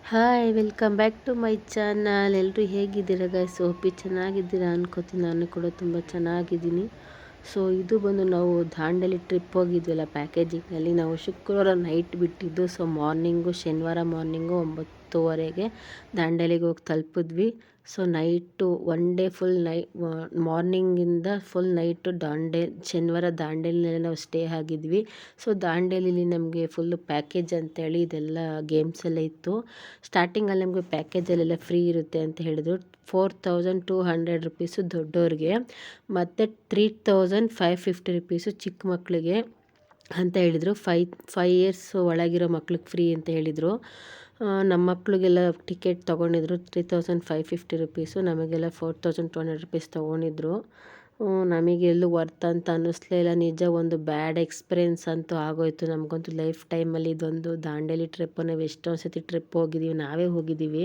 Hi welcome back to my channel. ಎಲ್ಲರೂ ಹೇಗಿದ್ದೀರಾ guys? ಹೋಪಿ ಚೆನ್ನಾಗಿದ್ದೀರಾ ಅನ್ಕೋತೀನಿ. ನಾನು ಕೂಡ ತುಂಬ ಚೆನ್ನಾಗಿದ್ದೀನಿ. ಸೊ ಇದು ಬಂದು ನಾವು ದಾಂಡೇಲಿ ಟ್ರಿಪ್ ಹೋಗಿದ್ವಲ್ಲ ಪ್ಯಾಕೇಜಿಂಗಲ್ಲಿ. ನಾವು ಶುಕ್ರವಾರ ನೈಟ್ ಬಿಟ್ಟಿದ್ದು. ಸೊ ಮಾರ್ನಿಂಗು ಶನಿವಾರ ಮಾರ್ನಿಂಗು 9:30ಗೆ ದಾಂಡೇಲಿಗೆ ಹೋಗಿ ತಲುಪಿದ್ವಿ. So night one day full ಮಾರ್ನಿಂಗಿಂದ ಫುಲ್ ನೈಟು ಶನಿವಾರ ದಾಂಡೇಲಿನಲ್ಲಿ ನಾವು ಸ್ಟೇ ಆಗಿದ್ವಿ. ಸೊ ದಾಂಡೇಲಿಲಿ ನಮಗೆ ಫುಲ್ಲು ಪ್ಯಾಕೇಜ್ ಅಂತೇಳಿ ಇದೆಲ್ಲ ಗೇಮ್ಸ್ ಎಲ್ಲ ಇತ್ತು. ಸ್ಟಾರ್ಟಿಂಗಲ್ಲಿ ನಮಗೆ ಪ್ಯಾಕೇಜಲ್ಲೆಲ್ಲ ಫ್ರೀ ಇರುತ್ತೆ ಅಂತ ಹೇಳಿದ್ರು. 4200 ರುಪೀಸು ದೊಡ್ಡವ್ರಿಗೆ ಮತ್ತು 3550 ರುಪೀಸು ಚಿಕ್ಕ ಮಕ್ಕಳಿಗೆ ಅಂತ ಹೇಳಿದರು. 5 ಇಯರ್ಸ್ ಒಳಗಿರೋ ಮಕ್ಳಿಗೆ ಫ್ರೀ ಅಂತ ಹೇಳಿದರು. ನಮ್ಮ ಮಕ್ಕಳಿಗೆಲ್ಲ ಟಿಕೆಟ್ ತೊಗೊಂಡಿದ್ರು 3550 ರುಪೀಸು, ನಮಗೆಲ್ಲ 4200 ರುಪೀಸ್ ತೊಗೊಂಡಿದ್ರು. ನಮಗೆಲ್ಲೂ ವರ್ತ್ ಅಂತ ಅನ್ನಿಸ್ಲೇ ಇಲ್ಲ. ನಿಜ ಒಂದು ಬ್ಯಾಡ್ ಎಕ್ಸ್ಪೀರಿಯೆನ್ಸ್ ಅಂತೂ ಆಗೋಯ್ತು. ನಮಗಂತೂ ಲೈಫ್ ಟೈಮಲ್ಲಿ ಇದೊಂದು ದಾಂಡೇಲಿ ಟ್ರಿಪ್ಪು ನಾವು ಎಷ್ಟೊಂದು ಸತಿ ಟ್ರಿಪ್ ಹೋಗಿದ್ದೀವಿ, ನಾವೇ ಹೋಗಿದ್ದೀವಿ.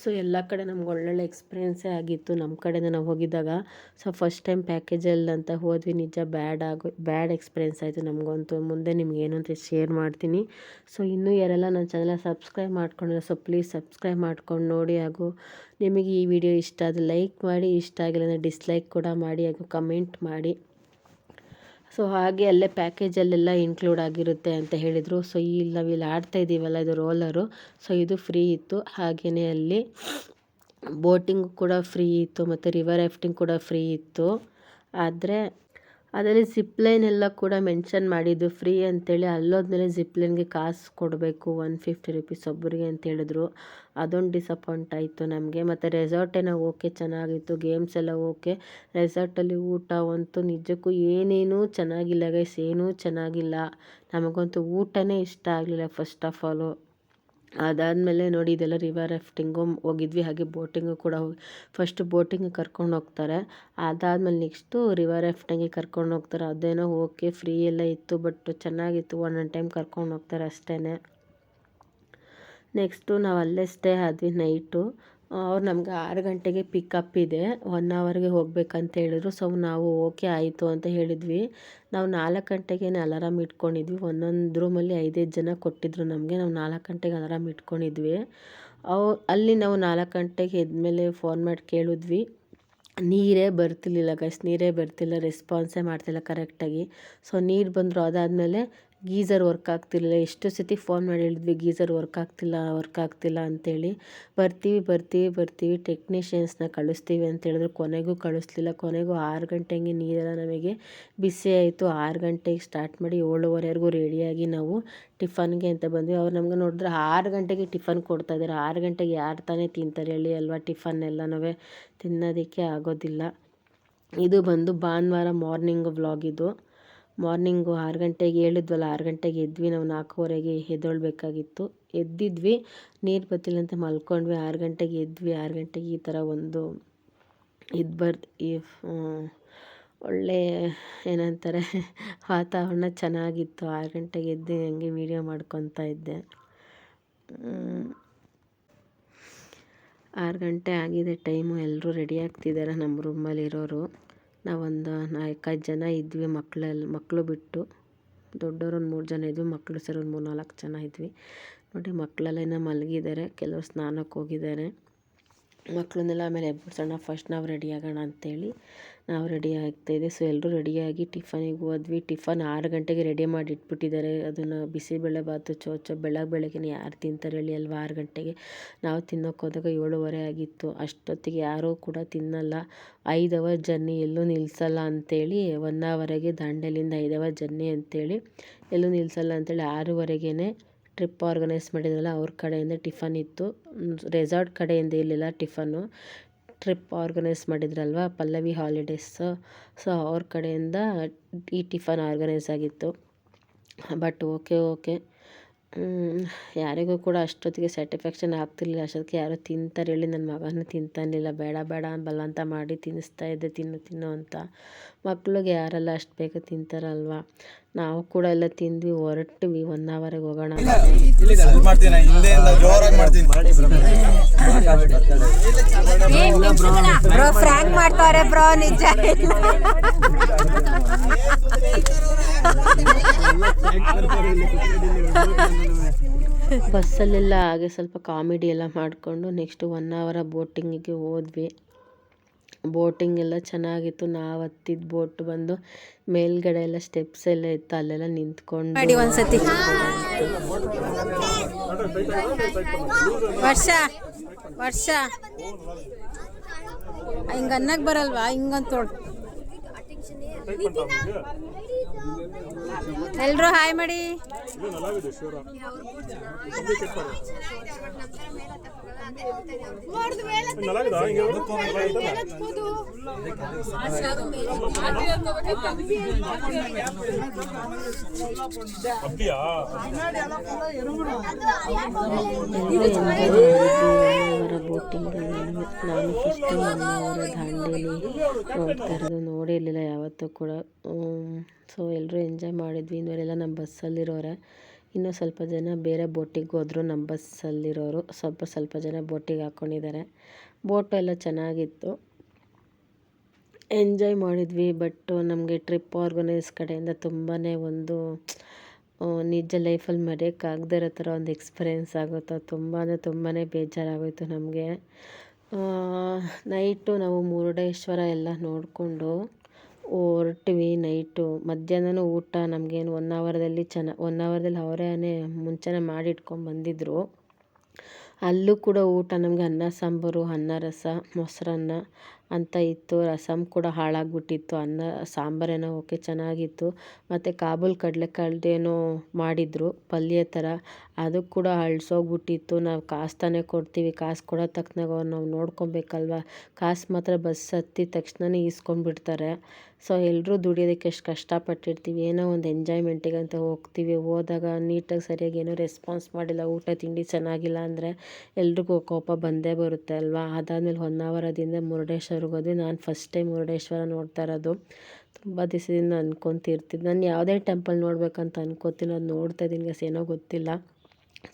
ಸೊ ಎಲ್ಲ ಕಡೆ ನಮ್ಗೆ ಒಳ್ಳೊಳ್ಳೆ ಎಕ್ಸ್ಪೀರಿಯೆನ್ಸೇ ಆಗಿತ್ತು ನಮ್ಮ ಕಡೆಯಿಂದ ನಾವು ಹೋಗಿದ್ದಾಗ. ಸೊ ಫಸ್ಟ್ ಟೈಮ್ ಪ್ಯಾಕೇಜಲ್ಲಿ ಅಂತ ಹೋದ್ವಿ. ನಿಜ ಬ್ಯಾಡ್ ಎಕ್ಸ್ಪೀರಿಯೆನ್ಸ್ ಆಯಿತು ನಮಗಂತೂ. ಮುಂದೆ ನಿಮ್ಗೆ ಏನು ಅಂತ ಶೇರ್ ಮಾಡ್ತೀನಿ. ಸೊ ಇನ್ನೂ ಯಾರೆಲ್ಲ ನನ್ನ ಚಾನಲ್ ಸಬ್ಸ್ಕ್ರೈಬ್ ಮಾಡ್ಕೊಂಡಿಲ್ಲ, ಸೊ ಪ್ಲೀಸ್ ಸಬ್ಸ್ಕ್ರೈಬ್ ಮಾಡ್ಕೊಂಡು ನೋಡಿ. ಹಾಗೂ ನಿಮಗೆ ಈ ವಿಡಿಯೋ ಇಷ್ಟ ಆದರೆ ಲೈಕ್ ಮಾಡಿ, ಇಷ್ಟ ಆಗಿಲ್ಲ ಅಂದರೆ ಡಿಸ್ಲೈಕ್ ಕೂಡ ಮಾಡಿ, ಹಾಗೂ ಕಮೆಂಟ್ ಮಾಡಿ. ಸೊ ಹಾಗೆ ಅಲ್ಲೇ ಪ್ಯಾಕೇಜಲ್ಲೆಲ್ಲ ಇನ್ಕ್ಲೂಡ್ ಆಗಿರುತ್ತೆ ಅಂತ ಹೇಳಿದರು. ಸೊ ನಾವಿಲ್ಲಿ ಆಡ್ತಾ ಇದ್ದೀವಲ್ಲ, ಇದು ರೋಲರು, ಸೊ ಇದು ಫ್ರೀ ಇತ್ತು. ಹಾಗೆಯೇ ಅಲ್ಲಿ ಬೋಟಿಂಗ್ ಕೂಡ ಫ್ರೀ ಇತ್ತು ಮತ್ತು ರಿವರ್ ರಾಫ್ಟಿಂಗ್ ಕೂಡ ಫ್ರೀ ಇತ್ತು. ಆದರೆ ಅದರಲ್ಲಿ ಜಿಪ್ಲೈನ್ ಎಲ್ಲ ಕೂಡ ಮೆನ್ಷನ್ ಮಾಡಿದ್ದು ಫ್ರೀ ಅಂತೇಳಿ. ಅಲ್ಲೋದ್ಮೇಲೆ ಜಿಪ್ಲೈನ್ಗೆ ಕಾಸು ಕೊಡಬೇಕು 150 ರುಪೀಸ್ ಒಬ್ಬರಿಗೆ ಅಂತ ಹೇಳಿದ್ರು. ಅದೊಂದು ಡಿಸಪಾಯಿಂಟ್ ಆಯಿತು ನಮಗೆ. ಮತ್ತು ರೆಸಾರ್ಟೇನೋ ಓಕೆ ಚೆನ್ನಾಗಿತ್ತು, ಗೇಮ್ಸ್ ಎಲ್ಲ ಓಕೆ. ರೆಸಾರ್ಟಲ್ಲಿ ಊಟ ಅಂತೂ ನಿಜಕ್ಕೂ ಏನೇನೂ ಚೆನ್ನಾಗಿಲ್ಲ ಗೈಸ್, ಏನೂ ಚೆನ್ನಾಗಿಲ್ಲ. ನಮಗಂತೂ ಊಟನೇ ಇಷ್ಟ ಆಗಲಿಲ್ಲ ಫಸ್ಟ್ ಆಫ್ ಆಲು. ಅದಾದಮೇಲೆ ನೋಡಿ ಇದೆಲ್ಲ ರಿವರ್ ರಾಫ್ಟಿಂಗು ಹೋಗಿದ್ವಿ, ಹಾಗೆ ಬೋಟಿಂಗು ಕೂಡ ಫಸ್ಟು ಬೋಟಿಂಗ್ ಕರ್ಕೊಂಡು ಹೋಗ್ತಾರೆ, ಅದಾದಮೇಲೆ ನೆಕ್ಸ್ಟು ರಿವರ್ ರಾಫ್ಟಿಂಗಿಗೆ ಕರ್ಕೊಂಡು ಹೋಗ್ತಾರೆ. ಅದೇನೋ ಓಕೆ ಫ್ರೀ ಎಲ್ಲ ಇತ್ತು, ಬಟ್ ಚೆನ್ನಾಗಿತ್ತು. ಒಂದೊಂದು ಟೈಮ್ ಕರ್ಕೊಂಡು ಹೋಗ್ತಾರೆ ಅಷ್ಟೇ. ನೆಕ್ಸ್ಟು ನಾವು ಅಲ್ಲೇ ಸ್ಟೇ ಆದ್ವಿ ನೈಟು. ಅವ್ರು ನಮ್ಗೆ 6 ಗಂಟೆಗೆ ಪಿಕಪ್ ಇದೆ, 1 ಅವರ್ಗೆ ಹೋಗ್ಬೇಕಂತ ಹೇಳಿದ್ರು. ಸೊ ನಾವು ಓಕೆ ಆಯಿತು ಅಂತ ಹೇಳಿದ್ವಿ. ನಾವು 4 ಗಂಟೆಗೆ ಅಲಾರಾಮ್ ಇಟ್ಕೊಂಡಿದ್ವಿ. ಒಂದೊಂದು ರೂಮಲ್ಲಿ 5 ಜನ ಕೊಟ್ಟಿದ್ರು ನಮಗೆ. ನಾವು 4 ಗಂಟೆಗೆ ಅಲಾರಾಮ್ ಇಟ್ಕೊಂಡಿದ್ವಿ. ಅಲ್ಲಿ ನಾವು 4 ಗಂಟೆಗೆ ಎದ್ಮೇಲೆ ಫೋನ್ ಮಾಡಿ ಕೇಳಿದ್ವಿ, ನೀರೇ ಬರ್ತಿರ್ಲಿಲ್ಲ ಗೈಸ್, ನೀರೇ ಬರ್ತಿಲ್ಲ, ರೆಸ್ಪಾನ್ಸೇ ಮಾಡ್ತಿಲ್ಲ ಕರೆಕ್ಟಾಗಿ. ಸೊ ನೀರು ಬಂದರು. ಅದಾದಮೇಲೆ ಗೀಝರ್ ವರ್ಕ್ ಆಗ್ತಿರಲಿಲ್ಲ. ಎಷ್ಟು ಸತಿ ಫೋನ್ ಮಾಡಿ ಹೇಳಿದ್ವಿ ಗೀಝರ್ ವರ್ಕ್ ಆಗ್ತಿಲ್ಲ ಅಂತೇಳಿ. ಬರ್ತೀವಿ ಟೆಕ್ನಿಷಿಯನ್ಸ್ನ ಕಳಿಸ್ತೀವಿ ಅಂತ ಹೇಳಿದ್ರು. ಕೊನೆಗೂ ಕಳಿಸ್ಲಿಲ್ಲ. ಕೊನೆಗೂ 6 ಗಂಟೆಗೆ ನೀರೆಲ್ಲ ನಮಗೆ ಬಿಸಿ ಆಯಿತು. 6 ಗಂಟೆಗೆ ಸ್ಟಾರ್ಟ್ ಮಾಡಿ 7:30ವರೆಗೂ ರೆಡಿಯಾಗಿ ನಾವು ಟಿಫನ್ಗೆ ಅಂತ ಬಂದ್ವಿ. ಅವ್ರು ನಮ್ಗೆ ನೋಡಿದ್ರೆ 6 ಗಂಟೆಗೆ ಟಿಫನ್ ಕೊಡ್ತಾಯಿದ್ದಾರೆ. 6 ಗಂಟೆಗೆ ಯಾರು ತಾನೇ ತಿಂತಾರೆ ಹೇಳಿ ಅಲ್ವಾ? ಟಿಫನ್ ಎಲ್ಲನೂ ತಿನ್ನೋದಕ್ಕೆ ಆಗೋದಿಲ್ಲ. ಇದು ಬಂದು ಭಾನುವಾರ ಮಾರ್ನಿಂಗ್ ವ್ಲಾಗ್. ಇದು ಮಾರ್ನಿಂಗು 6 ಗಂಟೆಗೆ ಹೇಳಿದ್ವಲ್ಲ, 6 ಗಂಟೆಗೆ ಎದ್ವಿ. ನಾವು 4:15ಗೆ ಎದ್ದೇಳಬೇಕಾಗಿತ್ತು. ಎದ್ದಿದ್ವಿ, ನೀರು ಬರ್ತಿಲ್ಲ ಅಂತ ಮಲ್ಕೊಂಡ್ವಿ. 6 ಗಂಟೆಗೆ ಎದ್ವಿ. 6 ಗಂಟೆಗೆ ಈ ಥರ ಒಂದು ಒಳ್ಳೆ ಏನಂತಾರೆ ವಾತಾವರಣ ಚೆನ್ನಾಗಿತ್ತು. 6 ಗಂಟೆಗೆ ಎದ್ದು ಹಂಗೆ ವೀಡಿಯೋ ಮಾಡ್ಕೊತಾ ಇದ್ದೆ. 6 ಗಂಟೆ ಆಗಿದೆ ಟೈಮು. ಎಲ್ಲರೂ ರೆಡಿ ಆಗ್ತಿದ್ದಾರೆ ನಮ್ಮ ರೂಮಲ್ಲಿರೋರು. ನಾವೊಂದು 4-5 ಜನ ಇದ್ವಿ, ಮಕ್ಕಳು ಬಿಟ್ಟು. ದೊಡ್ಡವರು ಒಂದು 3 ಜನ ಇದ್ವಿ, ಮಕ್ಕಳು ಸೇರಿ ಒಂದು 3-4 ಜನ ಇದ್ವಿ. ನೋಡಿ ಮಕ್ಕಳೆಲ್ಲ ಇನ್ನೂ ಮಲಗಿದ್ದಾರೆ, ಕೆಲವರು ಸ್ನಾನಕ್ಕೆ ಹೋಗಿದ್ದಾರೆ. ಮಕ್ಕಳನ್ನೆಲ್ಲ ಆಮೇಲೆ ಎಬ್ಬಿಸೋಣ, ಫಸ್ಟ್ ನಾವು ರೆಡಿ ಆಗೋಣ ಅಂತೇಳಿ ನಾವು ರೆಡಿ ಆಗ್ತಾಯಿದ್ದೆ. ಸೊ ಎಲ್ಲರೂ ರೆಡಿಯಾಗಿ ಟಿಫನಿಗೆ ಹೋದ್ವಿ. ಟಿಫನ್ 6 ಗಂಟೆಗೆ ರೆಡಿ ಮಾಡಿ ಇಟ್ಬಿಟ್ಟಿದ್ದಾರೆ. ಅದನ್ನು ಬಿಸಿಬೇಳೆಬಾತು ಚೋಚೋ ಬೆಳಗ್ಗೆ ಯಾರು ತಿಂತಾರೆ ಹೇಳಿ ಅಲ್ವಾ? 6 ಗಂಟೆಗೆ ನಾವು ತಿನ್ನೋಕೆ ಹೋದಾಗ 7:30 ಆಗಿತ್ತು. ಅಷ್ಟೊತ್ತಿಗೆ ಯಾರೂ ಕೂಡ ತಿನ್ನಲ್ಲ. 5 ಅವರ್ ಜರ್ನಿ ಎಲ್ಲೂ ನಿಲ್ಲಿಸಲ್ಲ ಅಂತೇಳಿ, 1 ಅವರಿಗೆ ದಾಂಡೇಲಿಂದ 5 ಅವರ್ ಜರ್ನಿ ಅಂತೇಳಿ ಎಲ್ಲೂ ನಿಲ್ಲಿಸಲ್ಲ ಅಂತೇಳಿ 6:30ಗೆ ಟ್ರಿಪ್ ಆರ್ಗನೈಸ್ ಮಾಡಿದ್ರಲ್ಲ ಅವ್ರ ಕಡೆಯಿಂದ ಟಿಫನ್ ಇತ್ತು. ರೆಸಾರ್ಟ್ ಕಡೆಯಿಂದ ಇರಲಿಲ್ಲ ಟಿಫನ್ನು, ಟ್ರಿಪ್ ಆರ್ಗನೈಸ್ ಮಾಡಿದ್ರಲ್ವ ಪಲ್ಲವಿ ಹಾಲಿಡೇಸ್, ಸೊ ಅವ್ರ ಕಡೆಯಿಂದ ಈ ಟಿಫನ್ ಆರ್ಗನೈಸ್ ಆಗಿತ್ತು. ಬಟ್ ಓಕೆ ಯಾರಿಗೂ ಕೂಡ ಅಷ್ಟೊತ್ತಿಗೆ ಸ್ಯಾಟಿಸ್ಫ್ಯಾಕ್ಷನ್ ಆಗ್ತಿರ್ಲಿಲ್ಲ. ಅಷ್ಟೊತ್ತಿಗೆ ಯಾರೋ ತಿಂತಾರೆ ಹೇಳಿ ನನ್ನ ಮಗನೂ ತಿಂತಾನಿಲ್ಲ. ಬೇಡ ಬಲವಂತ ಮಾಡಿ ತಿನ್ನಿಸ್ತಾ ಇದ್ದೆ, ತಿನ್ನು ಅಂತ. ಮಕ್ಳಿಗೆ ಯಾರೆಲ್ಲ ಅಷ್ಟು ಬೇಗ ತಿಂತಾರಲ್ವ? ನಾವು ಕೂಡ ಎಲ್ಲ ತಿಂದ್ವಿ, ಹೊರಟ್ವಿ. 1 ಅವರಿಗೆ ಹೋಗೋಣ. ಬ್ರೋ ಫ್ರ್ಯಾಂಕ್ ಮಾಡ್ತಾರೆ ಬ್ರೋ, ನಿಜ ಬಸ್ಸಲ್ಲೆಲ್ಲ ಹಾಗೆ ಸ್ವಲ್ಪ ಕಾಮಿಡಿ ಎಲ್ಲ ಮಾಡಿಕೊಂಡು ನೆಕ್ಸ್ಟ್ 1 ಅವರ್ ಬೋಟಿಂಗಿಗೆ ಹೋದ್ವಿ. ಬೋಟಿಂಗ್ ಎಲ್ಲ ಚೆನ್ನಾಗಿತ್ತು. ನಾವು ಹತ್ತಿದ ಬೋಟ್ ಬಂದು ಮೇಲ್ಗಡೆ ಎಲ್ಲ ಸ್ಟೆಪ್ಸ್ ಎಲ್ಲ ಇತ್ತು, ಅಲ್ಲೆಲ್ಲ ನಿಂತ್ಕೊಂಡು ಮಾಡಿ ಒಂದ್ಸತಿ ವರ್ಷ ಹಿಂಗ ಅನ್ನಕ್ ಬರಲ್ವಾ? ಹಿಂಗಂತ ಎಲ್ರು ಹಾಯ್ ಮಾಡಿ. ಬೋಟಿಂಗ್ ನಾನು ಫಸ್ಟ್ ಅವರ ದಾಂಡೇಲಿ ನೋಡ್ತಾ ಇರೋದು, ನೋಡಿರಲಿಲ್ಲ ಯಾವತ್ತೂ ಕೂಡ. ಸೊ ಎಲ್ಲರೂ ಎಂಜಾಯ್ ಮಾಡಿದ್ವಿ. ಇನ್ನವರೆಲ್ಲ ನಮ್ಮ ಬಸ್ಸಲ್ಲಿರೋರೆ, ಇನ್ನೂ ಸ್ವಲ್ಪ ಜನ ಬೇರೆ ಬೋಟಿಗೆ ಹೋದ್ರು. ನಮ್ಮ ಬಸ್ಸಲ್ಲಿರೋರು ಸ್ವಲ್ಪ ಜನ ಬೋಟಿಗೆ ಹಾಕ್ಕೊಂಡಿದ್ದಾರೆ. ಬೋಟು ಎಲ್ಲ ಚೆನ್ನಾಗಿತ್ತು, ಎಂಜಾಯ್ ಮಾಡಿದ್ವಿ. ಬಟ್ ನಮಗೆ ಟ್ರಿಪ್ ಆರ್ಗನೈಸ್ ಕಡೆಯಿಂದ ತುಂಬಾ ಒಂದು ನಿಜ ಲೈಫಲ್ಲಿ ಮರೆಯೋಕ್ಕಾಗದೇ ಇರೋ ಥರ ಒಂದು ಎಕ್ಸ್ಪೀರಿಯೆನ್ಸ್ ಆಗುತ್ತೆ. ತುಂಬಾ ಬೇಜಾರಾಗೋಯಿತು ನಮಗೆ. ನೈಟು ನಾವು ಮುರುಡೇಶ್ವರ ಎಲ್ಲ ನೋಡಿಕೊಂಡು ಹೊರಟ್ವಿ. ನೈಟು ಮಧ್ಯಾಹ್ನನೂ ಊಟ ನಮಗೇನು 1 ಅವರ್ದಲ್ಲಿ 1 ಅವರ್ದಲ್ಲಿ ಅವರೇ ಮುಂಚೆನೇ ಮಾಡಿಟ್ಕೊಂಡು ಬಂದಿದ್ದರು. ಅಲ್ಲೂ ಕೂಡ ಊಟ ನಮಗೆ ಅನ್ನ ಸಾಂಬಾರು, ಅನ್ನ ರಸ, ಮೊಸರನ್ನ ಅಂತ ಇತ್ತು. ರಸಮ್ ಕೂಡ ಹಾಳಾಗ್ಬಿಟ್ಟಿತ್ತು. ಅನ್ನ ಸಾಂಬಾರೇನೋ ಓಕೆ ಚೆನ್ನಾಗಿತ್ತು. ಮತ್ತು ಕಾಬೂಲ್ ಕಡಲೆಕಾಳ್ದೇನೋ ಮಾಡಿದರು ಪಲ್ಯ ಥರ, ಅದು ಕೂಡ ಅಳ್ಸೋಗ್ಬಿಟ್ಟಿತ್ತು. ನಾವು ಕಾಸು ತಾನೇ ಕೊಡ್ತೀವಿ, ಕಾಸು ಕೊಡೋ ತಕ್ಕನಾಗ ನಾವು ನೋಡ್ಕೊಬೇಕಲ್ವ. ಕಾಸು ಮಾತ್ರ ಬಸ್ ಹತ್ತಿದ ತಕ್ಷಣವೇ ಈಸ್ಕೊಂಡ್ಬಿಡ್ತಾರೆ. ಸೊ ಎಲ್ಲರೂ ದುಡಿಯೋದಕ್ಕೆ ಎಷ್ಟು ಕಷ್ಟಪಟ್ಟಿರ್ತೀವಿ, ಏನೋ ಒಂದು ಎಂಜಾಯ್ಮೆಂಟಿಗೆ ಅಂತ ಹೋಗ್ತೀವಿ. ಹೋದಾಗ ನೀಟಾಗಿ ಸರಿಯಾಗಿ ಏನೋ ರೆಸ್ಪಾನ್ಸ್ ಮಾಡಿಲ್ಲ, ಊಟ ತಿಂಡಿ ಚೆನ್ನಾಗಿಲ್ಲ ಅಂದರೆ ಎಲ್ರಿಗೂ ಕೋಪ ಬಂದೇ ಬರುತ್ತೆ ಅಲ್ವಾ. ಅದಾದಮೇಲೆ 1 ಅವರದಿಂದ ಮುರುಡೇಶ್ವರಕ್ಕೆ ಹೋದ್ವಿ. ನಾನು ಫಸ್ಟ್ ಟೈಮ್ ಮುರುಡೇಶ್ವರ ನೋಡ್ತಾ ಇರೋದು. ತುಂಬ ದಿವಸದಿಂದ ಅನ್ಕೊತಿರ್ತೀನಿ ನಾನು ಯಾವುದೇ ಟೆಂಪಲ್ ನೋಡ್ಬೇಕಂತ ಅನ್ಕೋತೀನಿ, ಅದು ನೋಡ್ತಾ ಇದ್ದೀನಿ ಏನೋ ಗೊತ್ತಿಲ್ಲ.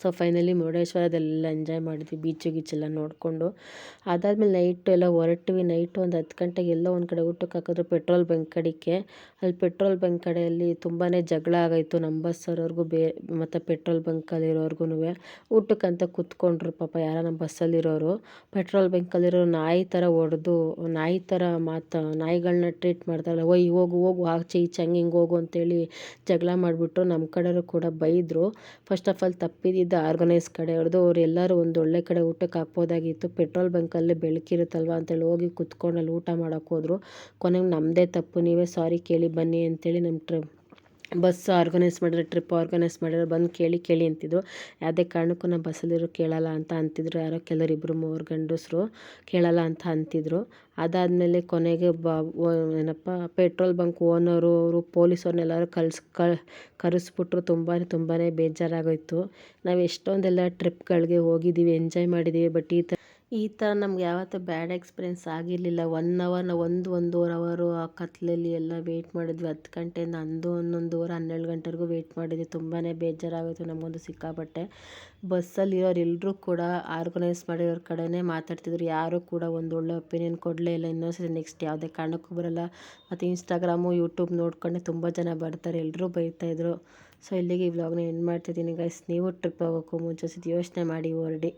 ಸೊ ಫೈನಲಿ ಮುರುಡೇಶ್ವರದಲ್ಲೆಲ್ಲ ಎಂಜಾಯ್ ಮಾಡಿದ್ವಿ, ಗೀಚೆಲ್ಲ ನೋಡಿಕೊಂಡು. ಅದಾದಮೇಲೆ ನೈಟು ಎಲ್ಲ ಹೊರಟ್ವಿ. ನೈಟು ಒಂದು 10 ಗಂಟೆಗೆ ಎಲ್ಲೋ ಒಂದು ಕಡೆ ಊಟಕ್ಕೆ ಹಾಕಿದ್ರು ಪೆಟ್ರೋಲ್ ಬಂಕ್ ಕಡೆಗೆ. ಅಲ್ಲಿ ಪೆಟ್ರೋಲ್ ಬಂಕ್ ಕಡೆಯಲ್ಲಿ ತುಂಬಾ ಜಗಳ ಆಗೋಯಿತು ನಮ್ಮ ಬಸ್ಸವ್ರವ್ರಿಗೂ ಮತ್ತು ಪೆಟ್ರೋಲ್ ಬಂಕಲ್ಲಿರೋರ್ಗು. ಊಟಕ್ಕಂತ ಕೂತ್ಕೊಂಡ್ರು ಪಾಪ ಯಾರೋ ನಮ್ಮ ಬಸ್ಸಲ್ಲಿರೋರು. ಪೆಟ್ರೋಲ್ ಬಂಕಲ್ಲಿರೋ ನಾಯಿ ಥರ ಹೊಡೆದು, ನಾಯಿ ಥರ ನಾಯಿಗಳನ್ನ ಟ್ರೀಟ್ ಮಾಡ್ತಾರಲ್ಲ, ಹೋಗು ಆಚೆ ಈಚೆ ಹಿಂಗೆ ಹೋಗು ಅಂತೇಳಿ ಜಗಳ ಮಾಡಿಬಿಟ್ರು. ನಮ್ಮ ಕಡೆಯವರು ಕೂಡ ಬೈದರು. ಫಸ್ಟ್ ಆಫ್ ಆಲ್ ತಪ್ಪಿದ್ದು ಆರ್ಗನೈಸ್ ಕಡೆಯವ್ರದ್ದು. ಅವ್ರು ಎಲ್ಲರೂ ಒಂದು ಒಳ್ಳೆ ಕಡೆ ಊಟಕ್ಕೆ ಹಾಕ್ಬೋದಾಗಿತ್ತು. ಪೆಟ್ರೋಲ್ ಬಂಕಲ್ಲಿ ಬೆಳಕಿರುತ್ತಲ್ವ ಅಂತೇಳಿ ಹೋಗಿ ಕುತ್ಕೊಂಡು ಅಲ್ಲಿ ಊಟ ಮಾಡೋಕ್ಕೆ ಹೋದರು. ಕೊನೆಗೆ ನಮ್ಮದೇ ತಪ್ಪು, ನೀವೇ ಸಾರಿ ಕೇಳಿ ಬನ್ನಿ ಅಂತೇಳಿ ನಮ್ಮ ಬಸ್ ಆರ್ಗನೈಸ್ ಮಾಡಿದ್ರೆ, ಟ್ರಿಪ್ ಆರ್ಗನೈಸ್ ಮಾಡಿದ್ರೆ ಬಂದು ಕೇಳಿ ಅಂತಿದ್ರು. ಯಾವುದೇ ಕಾರಣಕ್ಕೂ ನಮ್ಮ ಬಸ್ಸಲ್ಲಿರೋ ಕೇಳಲ್ಲ ಅಂತ ಅಂತಿದ್ರು. ಯಾರೋ ಕೆಲವರು 2-3 ಗಂಡಸರು ಕೇಳಲ್ಲ ಅಂತ ಅಂತಿದ್ರು. ಅದಾದಮೇಲೆ ಕೊನೆಗೆ ಪೆಟ್ರೋಲ್ ಬಂಕ್ ಓನರು ಅವರು ಪೊಲೀಸವ್ರನ್ನೆಲ್ಲರೂ ಕರೆಸ್ಬಿಟ್ರು. ತುಂಬಾ ಬೇಜಾರಾಗೋಯಿತು. ನಾವು ಎಷ್ಟೊಂದೆಲ್ಲ ಟ್ರಿಪ್ಗಳಿಗೆ ಹೋಗಿದ್ದೀವಿ, ಎಂಜಾಯ್ ಮಾಡಿದ್ದೀವಿ. ಬಟ್ ಈ ಥರ ನಮ್ಗೆ ಯಾವತ್ತೂ ಬ್ಯಾಡ್ ಎಕ್ಸ್ಪೀರಿಯೆನ್ಸ್ ಆಗಿರಲಿಲ್ಲ. 1 ಅವರ್ ನಾವು 1-1.5 ಅವರು ಆ ಕತ್ಲಲ್ಲಿ ಎಲ್ಲ ವೆಯ್ಟ್ ಮಾಡಿದ್ವಿ. 10 ಗಂಟೆಯಿಂದ 11-11 12 ಗಂಟೆವರೆಗೂ ವೆಯ್ಟ್ ಮಾಡಿದ್ವಿ. ತುಂಬಾ ಬೇಜಾರಾಗೋಯಿತು ನಮಗೊಂದು ಸಿಕ್ಕಾಪಟ್ಟೆ. ಬಸ್ಸಲ್ಲಿರೋರು ಎಲ್ಲರೂ ಕೂಡ ಆರ್ಗನೈಸ್ ಮಾಡಿರೋರ ಕಡೆನೇ ಮಾತಾಡ್ತಿದ್ರು. ಯಾರೂ ಕೂಡ ಒಂದು ಒಳ್ಳೆ ಒಪಿನಿಯನ್ ಕೊಡಲೇ ಇಲ್ಲ. ಇನ್ನೊಂದ್ಸರಿ ನೆಕ್ಸ್ಟ್ ಯಾವುದೇ ಕಾರಣಕ್ಕೂ ಬರೋಲ್ಲ. ಮತ್ತು ಇನ್ಸ್ಟಾಗ್ರಾಮು, ಯೂಟ್ಯೂಬ್ ನೋಡ್ಕೊಂಡೆ ತುಂಬ ಜನ ಬರ್ತಾರೆ, ಎಲ್ಲರೂ ಬೈತಾಯಿದ್ರು. ಸೊ ಇಲ್ಲಿಗೆ ಈ ವ್ಲಾಗ್ನ ಎಂಡ್ ಮಾಡ್ತಿದ್ದೀನಿ ಗೈಸ್. ನೀವು ಟ್ರಿಪ್ ಹೋಗೋಕ್ಕೂ ಮುಂಚೆ ಯೋಚನೆ ಮಾಡಿ ಹೊರಡಿ.